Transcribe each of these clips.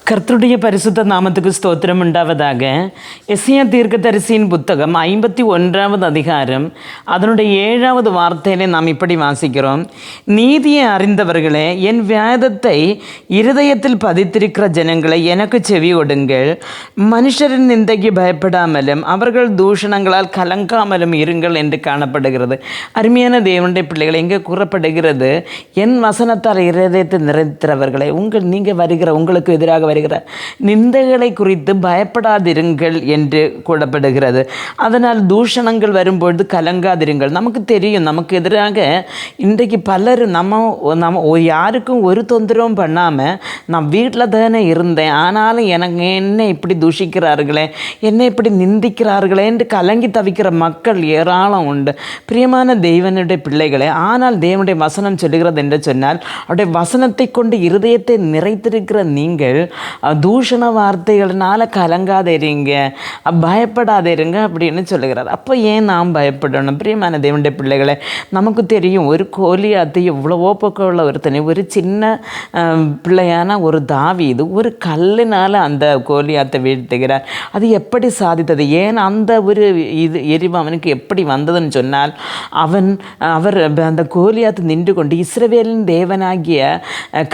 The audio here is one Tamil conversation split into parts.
கர்த்தருடைய பரிசுத்த நாமத்துக்கு ஸ்தோத்திரம் உண்டாவதாக. எஸ்ஐயா தீர்க்கதரிசியின் புத்தகம் 51வது அதிகாரம் அதனுடைய 7வது வார்த்தையிலே நாம் இப்படி வாசிக்கிறோம். நீதியை அறிந்தவர்களே, என் வேதத்தை இருதயத்தில் பதித்திருக்கிற ஜனங்களை எனக்கு செவி கொடுங்கள். மனுஷரின் நிந்தைக்கு பயப்படாமலும் அவர்கள் தூஷணங்களால் கலங்காமலும் இருங்கள் என்று காணப்படுகிறது. அருமையான தேவனுடைய பிள்ளைகளை இங்கே கூறப்படுகிறது, என் வசனத்தால் இருதயத்தை நிறைத்திறவர்களை நீங்கள் உங்களுக்கு எதிராக வருகிற நிந்தைகளை குறித்து பயப்படாதிருங்கள் என்று கூறப்படுகிறது. அதனால் தூஷணங்கள் வரும்பொழுது கலங்காதிருங்கள். நமக்கு தெரியும், நமக்கு எதிராக இன்றைக்கு பலர் நம்ம யாருக்கும் ஒரு தொந்தரவும் பண்ணாமல் நான் வீட்டில் தானே இருந்தேன், ஆனாலும் என்னை இப்படி தூஷிக்கிறார்களே, என்னை இப்படி நிந்திக்கிறார்களே என்று கலங்கி தவிக்கிற மக்கள் ஏராளம் உண்டு. பிரியமான தேவனுடைய பிள்ளைகளே, ஆனால் தேவனுடைய வசனம் சொல்லுகிறது என்று சொன்னால், அவருடைய வசனத்தை கொண்டு இருதயத்தை நிறைத்திருக்கிற நீங்கள் தூஷண வார்த்தைகள்னால கலங்காதேருங்க, பயப்படாதேருங்க அப்படின்னு சொல்லுகிறார். அப்போ ஏன் நாம் பயப்படணும்? பிரியமான தேவனுடைய பிள்ளைகளை, நமக்கு தெரியும், ஒரு கோலியாத்து எவ்வளவோ பக்கம் உள்ள ஒருத்தனை, ஒரு சின்ன பிள்ளையான ஒரு தாவீது ஒரு கல்லினால் அந்த கோலியாத்தை வீழ்த்துகிறார். அது எப்படி சாதித்தது? ஏன் அந்த ஒரு எரிவு அவனுக்கு எப்படி வந்ததுன்னு சொன்னால், அவர் அந்த கோலியாத்து நின்று கொண்டு இஸ்ரவேலின் தேவனாகிய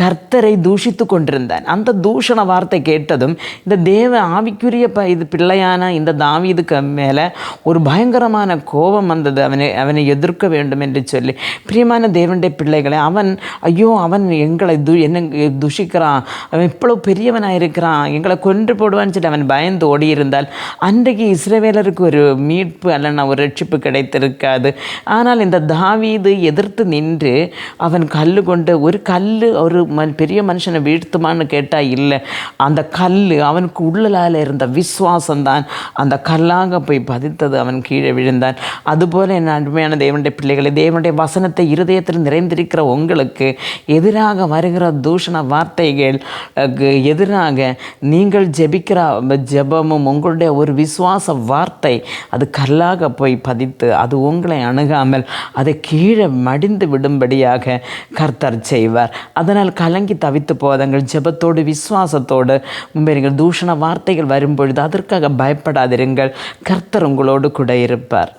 கர்த்தரை தூஷித்து கொண்டிருந்தான். அந்த தூஷண வார்த்தை கேட்டதும் இந்த தேவ ஆவிக்குரிய இது பிள்ளையான இந்த தாவீதுக்கு மேலே ஒரு பயங்கரமான கோபம் வந்தது. அவனை எதிர்க்க வேண்டும் என்று சொல்லி. பிரியமான தேவனுடைய பிள்ளைகளை, அவன் எங்களை என்னை துஷிக்கிறான், அவன் இவ்வளவு பெரியவனாக இருக்கிறான், எங்களை கொன்று போடுவான்னு சொல்லி அவன் பயந்து ஓடியிருந்தால் அன்றைக்கு இஸ்ரவேலருக்கு ஒரு மீட்பு அல்லனா ஒரு ரட்சிப்பு கிடைத்திருக்காது. ஆனால் இந்த தாவீது எதிர்த்து நின்று அவன் கல் கொண்டு ஒரு பெரிய மனுஷனை வீழ்த்துமான்னு கேட்டால் இல்லை, அந்த கல் அவனுக்கு உள்ளால் இருந்த விசுவாசம்தான் அந்த கல்லாக போய் பதித்தது. அவன் கீழே விழுந்தான். அதுபோல் என் அருமையான தேவனுடைய பிள்ளைகளை, தேவனுடைய வசனத்தை இருதயத்தில் நிறைந்திருக்கிற உங்களுக்கு எதிராக வருகிற தூஷண வார்த்தைகள் எதிராக நீங்கள் ஜெபிக்கிற ஜெபமும் உங்களுடைய ஒரு விசுவாச வார்த்தை அது கல்லாக போய் பதித்து அது உங்களை அணுகாமல் அதை கீழே மடிந்து விடும்படியாக கர்த்தர் செய்வார். அதனால் கலங்கி தவித்து போதங்கள், ஜெபத்தோடு விசுவாசத்தோடு முன்பேறுங்கள். தூஷண வார்த்தைகள் வரும்பொழுது அதற்காக பயப்படாதிருங்கள், கர்த்தர் உங்களோடு கூட இருப்பார்.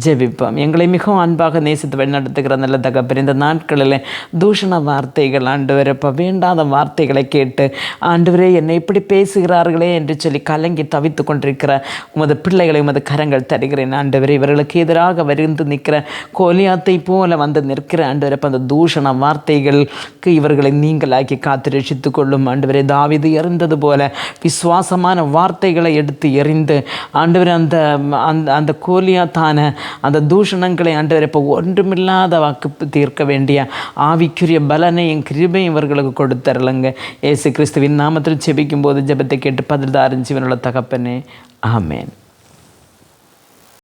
ஜெபிப்போம். எங்களை மிகவும் அன்பாக நேசித்து வழிநடத்துகிற நல்ல தகப்பன், இந்த நாட்களில் தூஷண வார்த்தைகள் ஆண்டவரே, வேண்டாத வார்த்தைகளை கேட்டு ஆண்டவரே என்னை இப்படி பேசுகிறார்களே என்று சொல்லி கலங்கி தவித்து கொண்டிருக்கிற உமது பிள்ளைகளை உமது கரங்கள் தருகிறேன் ஆண்டவரே. இவர்களுக்கு எதிராக வருந்து நிற்கிற கோலியாத்தை போல வந்து நிற்கிற ஆண்டவரே, அந்த தூஷண வார்த்தைகளுக்கு இவர்களை நீங்களாக்கி காத்து ரட்சித்து கொள்ளும் ஆண்டவரே. தாவீது எறிந்தது போல விசுவாசமான வார்த்தைகளை எடுத்து எறிந்து ஆண்டவரே அந்த கோலியாத்தான அந்த தூஷணங்களை ஆண்டவரே இப்போ ஒன்றுமில்லாத வாக்கு தீர்க்க வேண்டிய ஆவிக்குரிய பலனையும் கிருபையும் இவர்களுக்கு கொடுத்தரலங்க. இயேசு கிறிஸ்துவின் நாமத்தில் ஜெபிக்கும் போது ஜெபத்தை கேட்டு பதில் தாரும் ஜீவனுள்ள தகப்பனே, ஆமேன்.